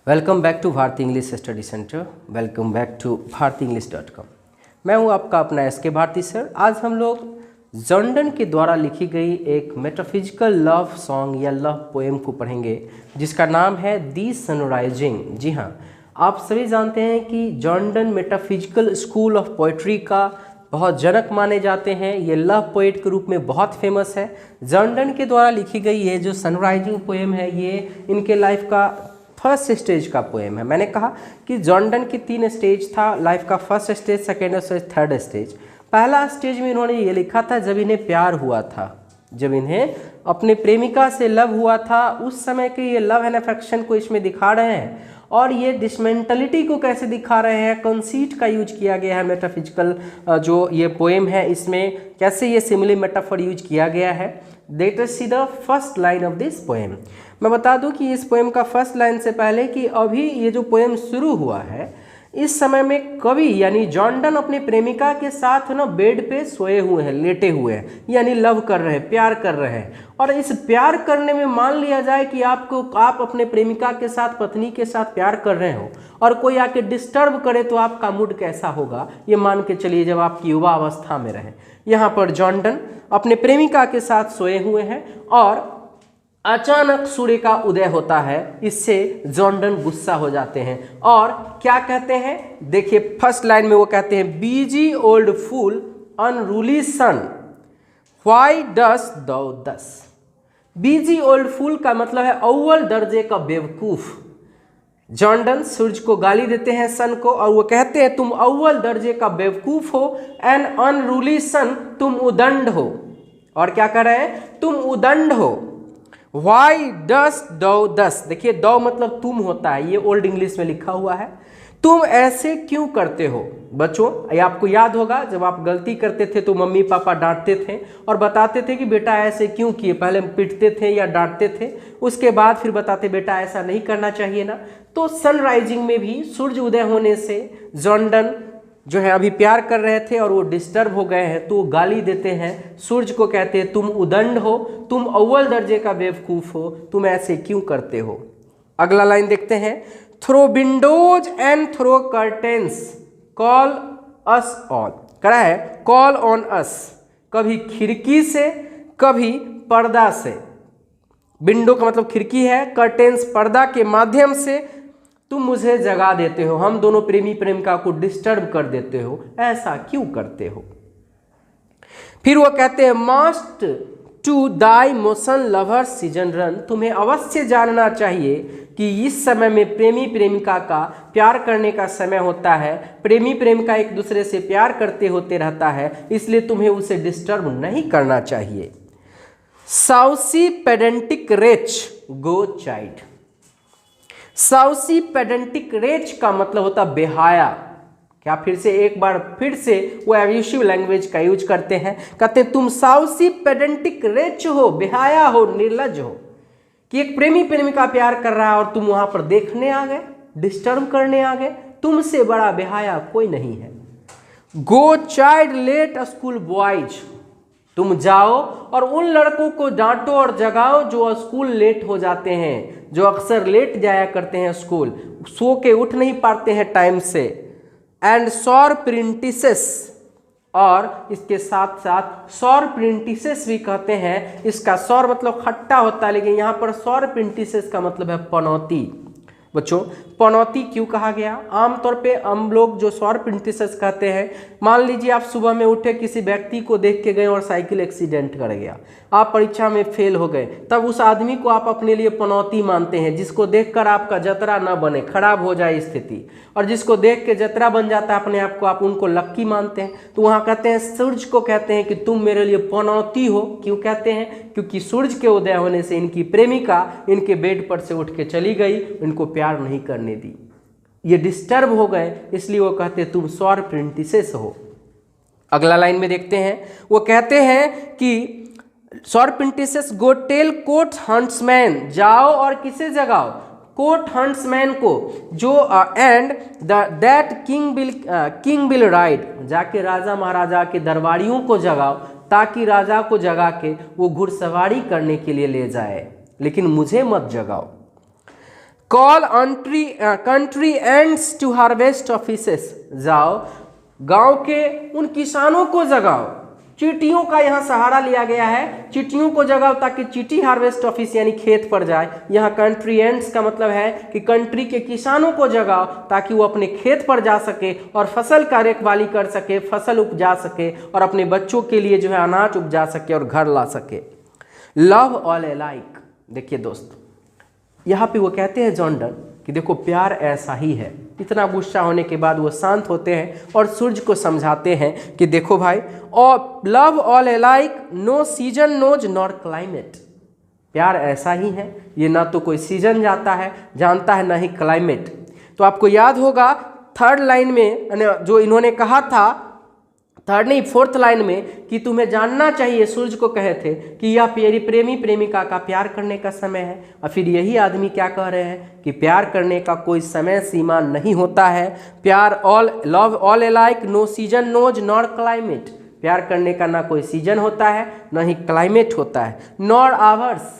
Welcome back to Bharti English study centre. Welcome back to bhartienglish.com। मैं हूं आपका अपना एसके भारती सर। आज हम लोग जॉर्डन के द्वारा लिखी गई एक मेटाफिजिकल लव सॉन्ग या लव पोएम को पढ़ेंगे जिसका नाम है दी सनराइजिंग। जी हाँ, आप सभी जानते हैं कि Jordan metaphysical school of poetry का बहुत जनक माने जाते हैं। ये लव पोएट के रूप में बहुत फेमस है। जॉर्डन के द्वारा लिखी गई ये जो सनराइजिंग पोएम है ये इनके लाइफ का फर्स्ट स्टेज का पोएम है। मैंने कहा कि जॉर्डन के 3 स्टेज था लाइफ का, first stage, second stage, third stage. पहला स्टेज में इन्होंने ये लिखा था जब इन्हें प्यार हुआ था, जब इन्हें अपने प्रेमिका से लव हुआ था, उस समय के ये लव एंड अफेक्शन को इसमें दिखा रहे हैं। और ये डिसमेंटलिटी को कैसे दिखा रहे हैं, कंसीट का यूज किया गया है मेटाफिजिकल जो ये पोएम है इसमें कैसे ये सिमिली मेटाफर यूज किया गया है। Let us see the first line of this poem. मैं बता दूं कि इस पोएम का फर्स्ट लाइन से पहले कि अभी ये जो पोएम शुरू हुआ है इस समय में कवि यानी जॉर्डन अपनी प्रेमिका के साथ ना बेड पे सोए हुए हैं, लेटे हुए हैं, यानी लव कर रहे हैं, प्यार कर रहे हैं। और इस प्यार करने में मान लिया जाए कि आप अपने प्रेमिका के साथ, पत्नी के साथ प्यार कर रहे हो और कोई आके डिस्टर्ब करे तो आपका मूड कैसा होगा, ये मान के चलिए जब आपकी युवा अवस्था में रहे। यहाँ पर जॉर्डन अपने प्रेमिका के साथ सोए हुए हैं और अचानक सूर्य का उदय होता है। इससे जॉर्डन गुस्सा हो जाते हैं और क्या कहते हैं, देखिए फर्स्ट लाइन में वो कहते हैं busy old fool unruly sun why dost thou thus. Busy old फूल का मतलब है अव्वल दर्जे का बेवकूफ। जॉर्डन सूरज को गाली देते हैं, सन को, और वो कहते हैं तुम अव्वल दर्जे का बेवकूफ हो, एंड अनरूली सन, तुम उदंड हो। और क्या कर रहे हैं, तुम उदंड हो। वाई डस दो दस, देखिए दो मतलब तुम होता है, ये ओल्ड इंग्लिश में लिखा हुआ है। तुम ऐसे क्यों करते हो बच्चों। ये आपको याद होगा जब आप गलती करते थे तो मम्मी पापा डांटते थे और बताते थे कि बेटा ऐसे क्यों किए। पहले पीटते थे या डांटते थे, उसके बाद फिर बताते बेटा ऐसा नहीं करना चाहिए ना। तो सनराइजिंग में भी सूर्य उदय होने से जॉर्डन जो है अभी प्यार कर रहे थे और वो डिस्टर्ब हो गए हैं तो वो गाली देते हैं सूरज को, कहते हैं तुम उदंड हो, तुम अव्वल दर्जे का बेवकूफ हो, तुम ऐसे क्यों करते हो। अगला लाइन देखते हैं, through windows and through curtains call us on. करा है कॉल ऑन अस, कभी खिड़की से कभी पर्दा से। विंडो का मतलब खिड़की है, कर्टेन्स पर्दा के माध्यम से तुम मुझे जगा देते हो, हम दोनों प्रेमी प्रेमिका को डिस्टर्ब कर देते हो, ऐसा क्यों करते हो। फिर वो कहते हैं must to thy motion lover season run, तुम्हें अवश्य जानना चाहिए कि इस समय में प्रेमी प्रेमिका का प्यार करने का समय होता है। प्रेमी प्रेमिका एक दूसरे से प्यार करते होते रहता है, इसलिए तुम्हें उसे डिस्टर्ब नहीं करना चाहिए। साउसी पेडेंटिक रेच गो चाइल्ड। साउसी पेडेंटिक रेच का मतलब होता बेहाया। क्या फिर से एक बार फिर से वो एब्यूसिव लैंग्वेज का यूज करते हैं, कहते हैं तुम साउसी पेडेंटिक रेच हो, बेहाया हो, निर्लज हो। कि एक प्रेमी प्रेमिका प्यार कर रहा है और तुम वहां पर देखने आ गए, डिस्टर्ब करने आ गए, तुमसे बड़ा बेहाया कोई नहीं है। गो चाइल्ड लेट स्कूल बॉयज, तुम जाओ और उन लड़कों को डांटो और जगाओ जो स्कूल लेट हो जाते हैं, जो अक्सर लेट जाया करते हैं स्कूल, सो के उठ नहीं पाते हैं टाइम से। एंड सॉर प्रिंटिसेस, और इसके साथ साथ सॉर प्रिंटिसेस भी कहते हैं। इसका सॉर मतलब खट्टा होता है, लेकिन यहाँ पर सॉर प्रिंटिसेस का मतलब है पनौती। बच्चों पनौती क्यों कहा गया, आमतौर पे हम लोग जो सौर प्रिंटिसेस कहते हैं, मान लीजिए आप सुबह में उठे, किसी व्यक्ति को देख के गए और साइकिल एक्सीडेंट कर गया, आप परीक्षा में फेल हो गए, तब उस आदमी को आप अपने लिए पनौती मानते हैं, जिसको देखकर आपका जतरा ना बने, खराब हो जाए स्थिति, और जिसको देख के जतरा बन जाता है अपने आप को, आप उनको लक्की मानते हैं। तो वहाँ कहते हैं सूरज को कहते हैं कि तुम मेरे लिए पनौती हो। क्यों कहते हैं, क्योंकि सूरज के उदय होने से इनकी प्रेमिका इनके बेड पर से उठ के चली गई, इनको प्यार नहीं करने दी, ये डिस्टर्ब हो गए, इसलिए वो कहते हैं तुम सौर प्रिंटिसेस हो। अगला लाइन में देखते हैं, वो कहते हैं कि सौर प्रिंटिसेस गो टेल कोर्ट हंट्समैन, जाओ और किसे जगाओ, कोर्ट हंट्समैन को, जो and that king will ride, जाके राजा महाराजा के दरबारियों को जगाओ ताकि राजा को जगा के वो घुड़सवारी करने के लिए ले जाए, लेकिन मुझे मत जगाओ। Call country ants to harvest offices, जाओ गांव के उन किसानों को जगाओ। चींटियों का यहाँ सहारा लिया गया है, चींटियों को जगाओ ताकि चींटी हार्वेस्ट ऑफिस यानी खेत पर जाए। यहाँ कंट्री एंड्स का मतलब है कि कंट्री के किसानों को जगाओ ताकि वो अपने खेत पर जा सके और फसल का रखवाली कर सके, फसल उपजा सके और अपने बच्चों के लिए जो है अनाज उपजा सके और घर ला सके। लव ऑल अलाइक, देखिए दोस्त यहाँ पे वो कहते हैं जॉर्डन कि देखो प्यार ऐसा ही है। इतना गुस्सा होने के बाद वो शांत होते हैं और सूरज को समझाते हैं कि देखो भाई, और love all alike, no season knows nor climate, प्यार ऐसा ही है, ये ना तो कोई सीजन जानता है ना ही क्लाइमेट। तो आपको याद होगा थर्ड लाइन में जो इन्होंने कहा था, थर्ड नहीं फोर्थ लाइन में, कि तुम्हें जानना चाहिए, सूरज को कहे थे कि यह प्रेमी प्रेमिका का प्यार करने का समय है। और फिर यही आदमी क्या कह रहे हैं कि प्यार करने का कोई समय सीमा नहीं होता है। प्यार love all alike, no season knows nor climate, प्यार करने का ना कोई सीजन होता है ना ही क्लाइमेट होता है। नॉर आवर्स,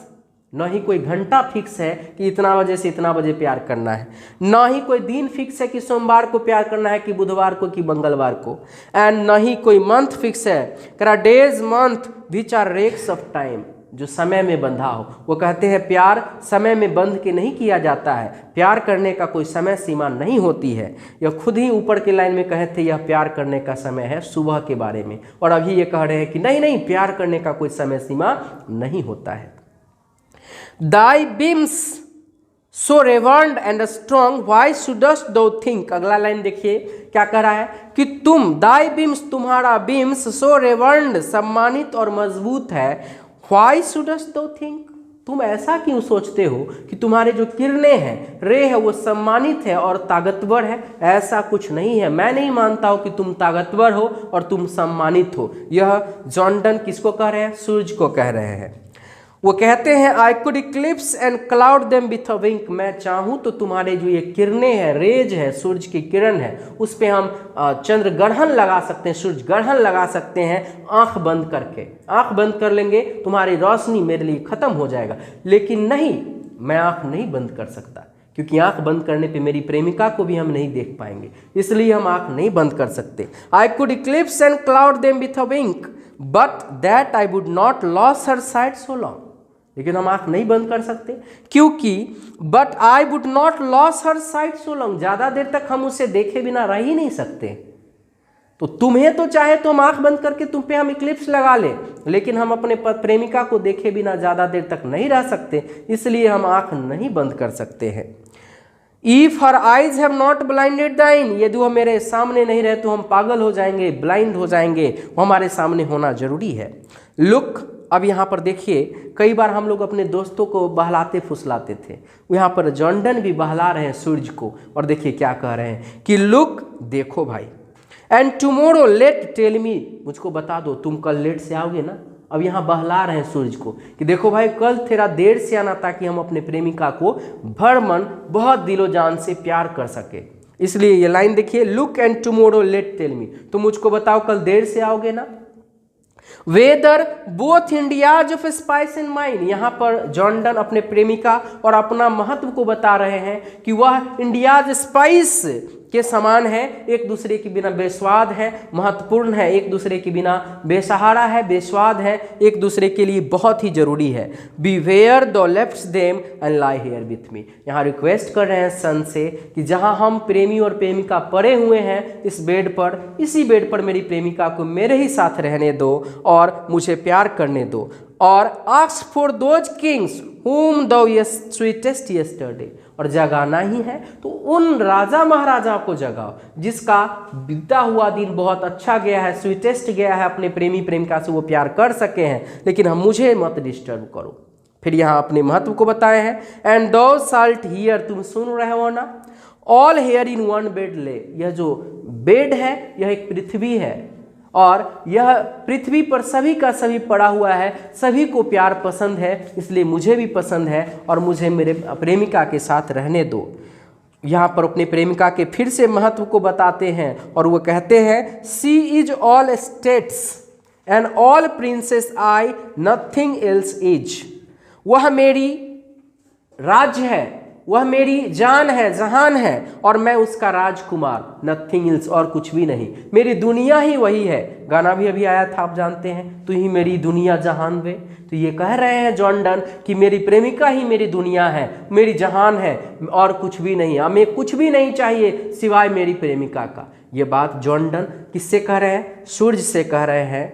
ना ही कोई घंटा फिक्स है कि इतना बजे से इतना बजे प्यार करना है, ना ही कोई दिन फिक्स है कि सोमवार को प्यार करना है कि बुधवार को कि मंगलवार को, एंड ना ही कोई मंथ फिक्स है। करा days month which are rags of time, जो समय में बंधा हो। वो कहते हैं प्यार समय में बंध के नहीं किया जाता है, प्यार करने का कोई समय सीमा नहीं होती है। यह खुद ही ऊपर के लाइन में कहे थे यह प्यार करने का समय है सुबह के बारे में, और अभी ये कह रहे हैं कि नहीं प्यार करने का कोई समय सीमा नहीं होता है। Thy beams so reverend and strong, why shouldst thou think, अगला लाइन देखिए क्या कह रहा है कि तुम, thy beams, तुम्हारा beams, so reverend, सम्मानित और मजबूत है, why shouldst thou think, तुम ऐसा क्यों सोचते हो कि तुम्हारे जो किरणें हैं, रे है, वो सम्मानित है और ताकतवर है। ऐसा कुछ नहीं है, मैं नहीं मानता हूं कि तुम ताकतवर हो और तुम सम्मानित हो। यह जॉर्डन किसको कह रहे हैं? सूरज को कह रहे हैं। वो कहते हैं I could eclipse and cloud them with a wink, मैं चाहूँ तो तुम्हारे जो ये किरणें हैं, रेज है, सूरज की किरण है, उस पर हम चंद्र ग्रहण लगा सकते हैं, सूरज ग्रहण लगा सकते हैं आंख बंद करके। आंख बंद कर लेंगे, तुम्हारी रोशनी मेरे लिए खत्म हो जाएगा। लेकिन नहीं, मैं आंख नहीं बंद कर सकता, क्योंकि आंख बंद करने पे मेरी प्रेमिका को भी हम नहीं देख पाएंगे, इसलिए हम आंख नहीं बंद कर सकते। I could eclipse and cloud them with a wink but that I would not lose her sight so long, लेकिन हम आंख नहीं बंद कर सकते क्योंकि but I would not lose her sight so long, ज्यादा देर तक हम उसे देखे बिना रह ही नहीं सकते। तो तुम्हें तो चाहे तो हम आंख बंद करके तुम पे हम इक्लिप्स लगा ले, लेकिन हम अपने प्रेमिका को देखे बिना ज्यादा देर तक नहीं रह सकते, इसलिए हम आंख नहीं बंद कर सकते हैं। If her eyes have not blinded दाइन, यदि वो मेरे सामने नहीं रहे तो हम पागल हो जाएंगे, ब्लाइंड हो जाएंगे, वो हमारे सामने होना जरूरी है। लुक, अब यहाँ पर देखिए, कई बार हम लोग अपने दोस्तों को बहलाते फुसलाते थे, यहाँ पर जॉर्डन भी बहला रहे हैं सूरज को, और देखिए क्या कह रहे हैं कि लुक, देखो भाई, and tomorrow late tell me, मुझको बता दो, तुम कल लेट से आओगे ना। अब यहाँ बहला रहे हैं सूरज को कि देखो भाई, कल तेरा देर से आना ताकि हम अपने प्रेमिका को भर मन बहुत दिलो जान से प्यार कर सके। इसलिए ये लाइन देखिए, look and tomorrow late tell me, तुम मुझको बताओ कल देर से आओगे ना। Whether both Indias of spice and mine, यहाँ पर जॉर्डन अपने प्रेमिका और अपना महत्व को बता रहे हैं कि वह इंडियाज स्पाइस के समान है, एक दूसरे के बिना बेस्वाद है, महत्वपूर्ण है, एक दूसरे के बिना बेसहारा है, बेस्वाद है, एक दूसरे के लिए बहुत ही जरूरी है। Be where thou left them and lie here with me, यहाँ रिक्वेस्ट कर रहे हैं सन से कि जहाँ हम प्रेमी और प्रेमिका पड़े हुए हैं इस बेड पर, इसी बेड पर मेरी प्रेमिका को मेरे ही साथ रहने दो और मुझे प्यार करने दो। और ask for those Kings whom thou sweetest yesterday, और जगाना ही है तो उन राजा महाराजाओं को जगाओ जिसका बीता हुआ दिन बहुत अच्छा गया है, स्वीटेस्ट गया है, अपने प्रेमी प्रेमिका से वो प्यार कर सके हैं, लेकिन हम मुझे मत डिस्टर्ब करो। फिर यहाँ अपने महत्व को बताए हैं, एंड thou shalt hear, तुम सुन रहे हो ना, all here in one bed ले, यह जो बेड है यह एक पृथ्वी है और यह पृथ्वी पर सभी का सभी पड़ा हुआ है, सभी को प्यार पसंद है, इसलिए मुझे भी पसंद है और मुझे मेरे प्रेमिका के साथ रहने दो। यहाँ पर अपने प्रेमिका के फिर से महत्व को बताते हैं और वो कहते हैं, she is all states and all princes I nothing else is, वह मेरी राज्य है, वह मेरी जान है, जहान है, और मैं उसका राजकुमार, नथिंग एल्स, और कुछ भी नहीं, मेरी दुनिया ही वही है। गाना भी अभी आया था, आप जानते हैं, तू ही मेरी दुनिया जहान वे। तो ये कह रहे हैं जॉन डन कि मेरी प्रेमिका ही मेरी दुनिया है, मेरी जहान है, और कुछ भी नहीं, हमें कुछ भी नहीं चाहिए सिवाय मेरी प्रेमिका का। ये बात जॉन डन किससे कह रहे हैं? सूर्य से कह रहे हैं।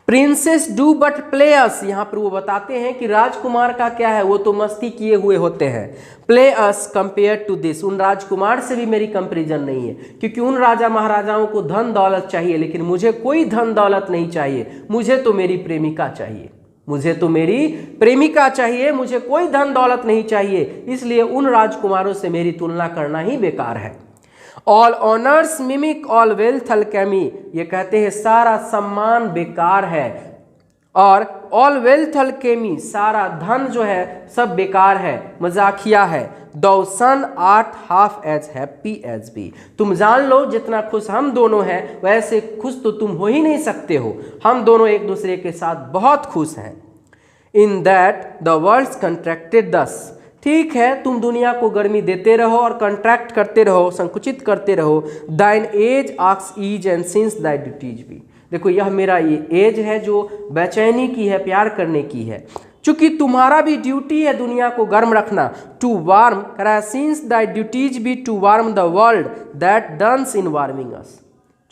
प्रिंसेस डू बट प्ले अस, यहाँ पर वो बताते हैं कि राजकुमार का क्या है, वो तो मस्ती किए हुए होते हैं। Play us compare to this, उन राजकुमार से भी मेरी कंपेरिजन नहीं है, क्योंकि उन राजा महाराजाओं को धन दौलत चाहिए, लेकिन मुझे कोई धन दौलत नहीं चाहिए, मुझे तो मेरी प्रेमिका चाहिए, मुझे तो मेरी प्रेमिका चाहिए, मुझे कोई धन दौलत नहीं चाहिए, इसलिए उन राजकुमारों से मेरी तुलना करना ही बेकार है। All honours mimic all wealth Alchemy, ये कहते हैं सारा सम्मान बेकार है, और ऑल वेल्थ अल्केमी, सारा धन जो है सब बेकार है, मजाकिया है। Thou sun art half as happy as be, तुम जान लो जितना खुश हम दोनों हैं वैसे खुश तो तुम हो ही नहीं सकते हो, हम दोनों एक दूसरे के साथ बहुत खुश हैं। In that the world's contracted thus, ठीक है तुम दुनिया को गर्मी देते रहो और कंट्रैक्ट करते रहो, संकुचित करते रहो। Thine age asks ease and since thy duties be, देखो यह मेरा ये एज है जो बेचैनी की है, प्यार करने की है, चूंकि तुम्हारा भी ड्यूटी है दुनिया को गर्म रखना। टू वार्म करा since thy duties be to warm the world that done's in warming us,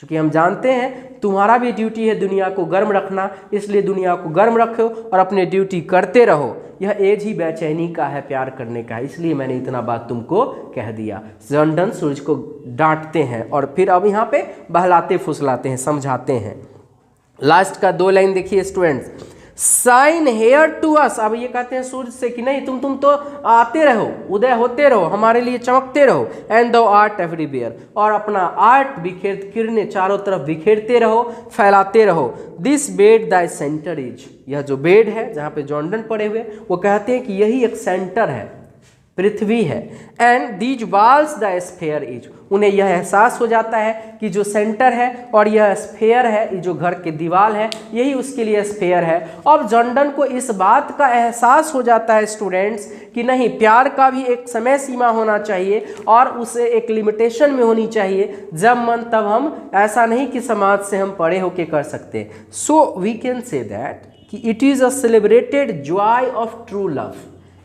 चूंकि हम जानते हैं तुम्हारा भी ड्यूटी है दुनिया को गर्म रखना, इसलिए दुनिया को गर्म रखो और अपने ड्यूटी करते रहो। यह एज ही बेचैनी का है, प्यार करने का है, इसलिए मैंने इतना बात तुमको कह दिया। जॉन डन सूरज को डांटते हैं और फिर अब यहाँ पे बहलाते फुसलाते हैं, समझाते हैं। लास्ट का 2 लाइन देखिए students, shine here to us, अब ये कहते हैं सूरज से कि नहीं तुम तो आते रहो, उदय होते रहो, हमारे लिए चमकते रहो। एंड दो आर्ट एवरीवेयर, और अपना आर्ट बिखेर किरणें चारों तरफ बिखेरते रहो, फैलाते रहो। This bed the centre is, यह जो बेड है जहाँ पे जॉन डन पड़े हुए, वो कहते हैं कि यही एक सेंटर है, पृथ्वी है। And these walls the sphere is, उन्हें यह एहसास हो जाता है कि जो सेंटर है और यह स्फेयर है, ये जो घर के दीवार है यही उसके लिए स्फेयर है। अब जॉन डन को इस बात का एहसास हो जाता है स्टूडेंट्स कि नहीं, प्यार का भी एक समय सीमा होना चाहिए और उसे एक लिमिटेशन में होनी चाहिए, जब मन तब हम, ऐसा नहीं कि समाज से हम परे होके कर सकते। So we can say that कि it is a celebrated joy of true love,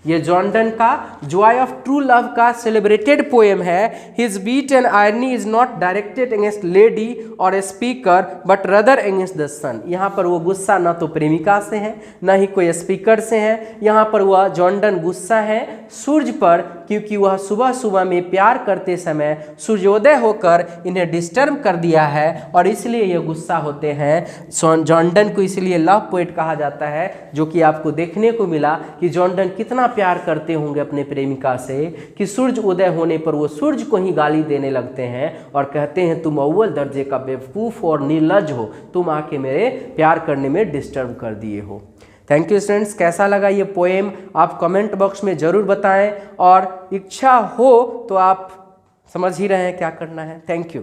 ये जॉन डन का जॉय ऑफ ट्रू लव का सेलिब्रेटेड पोएम है। His wit and irony is not directed against lady और a speaker but rather against the sun, यहाँ पर वो गुस्सा न तो प्रेमिका से है न ही कोई स्पीकर से है, यहाँ पर वह जॉन डन गुस्सा है सूर्य पर, क्योंकि वह सुबह सुबह में प्यार करते समय सूर्योदय होकर इन्हें डिस्टर्ब कर दिया है और इसलिए ये गुस्सा होते हैं। जॉन डन को इसलिए लव पोएट कहा जाता है, जो कि आपको देखने को मिला कि जॉन डन कितना प्यार करते होंगे अपने प्रेमिका से कि सूर्य उदय होने पर वो सूर्य को ही गाली देने लगते हैं और कहते हैं तुम अव्वल दर्जे का बेवकूफ़ और निर्लज हो, तुम आके मेरे प्यार करने में डिस्टर्ब कर दिए हो। थैंक यू स्टूडेंट्स, कैसा लगा ये पोएम आप कमेंट बॉक्स में ज़रूर बताएं और इच्छा हो तो आप समझ ही रहे हैं क्या करना है। Thank you.